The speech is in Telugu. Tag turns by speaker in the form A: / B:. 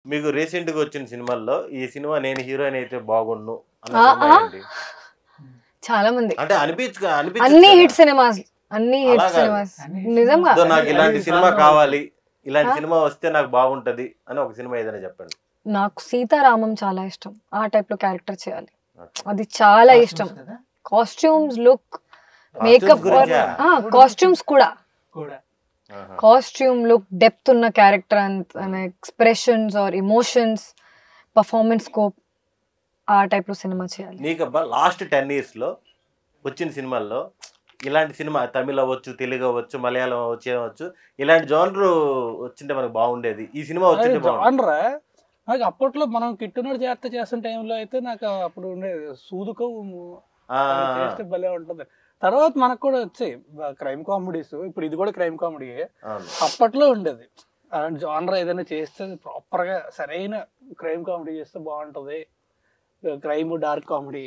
A: మీకు రీసెంట్ గా వచ్చిన సినిమాల్లో ఈ సినిమా నేను హీరోయిన్ అయితే బాగుండు అన్న సినిమా ఏంటి?
B: చాలా మంది
A: అంటే
B: అన్ని హిట్ సినిమాస్, అన్ని హిట్ సినిమాస్ నిజంగా.
A: నాకు ఇలాంటి సినిమా కావాలి, ఇలాంటి సినిమా వస్తే నాకు బాగుంటది అని ఒక సినిమా ఏదైనా చెప్పండి.
B: నాకు సీతారామం చాలా ఇష్టం. ఆ టైప్ లో క్యారెక్టర్ చేయాలి, అది చాలా ఇష్టం. కాస్ట్యూమ్స్, లుక్, మేకప్, కాస్ట్యూమ్స్ కూడా, కాస్ట్యూమ్ లుక్, డెప్త్ ఉన్న character and expressions or emotions, performance scope, ఆ టైప్ లో సినిమా చేయాలి.
A: నీకబ్బా లాస్ట్ 10 years లో వచ్చిన సినిమాల్లో ఇలాంటి సినిమా తమిళ అవ్వచ్చు, తెలుగు అవ్వచ్చు, మలయాళం అవ్వచ్చు, ఇలాంటి జోనర్ వచ్చింటే మనకు బాగుండేది, ఈ సినిమా వచ్చింటే
C: బాగుండ్రా. నాకు అప్పట్లో మనం కిట్టునోడు జాగ్రత్త చేస్తున్న టైంలో అయితే నాకు అప్పుడు ఉండేది సూదుకో చేస్తే భలే ఉంటుంది. తర్వాత మనకు కూడా వచ్చాయి క్రైమ్ కామెడీస్. ఇప్పుడు ఇది కూడా క్రైమ్ కామెడీ. అప్పట్లో ఉండేది జానర్ ఏదైనా చేస్తే ప్రాపర్ గా సరైన క్రైమ్ కామెడీ చేస్తే బాగుంటది. Crime, dark comedy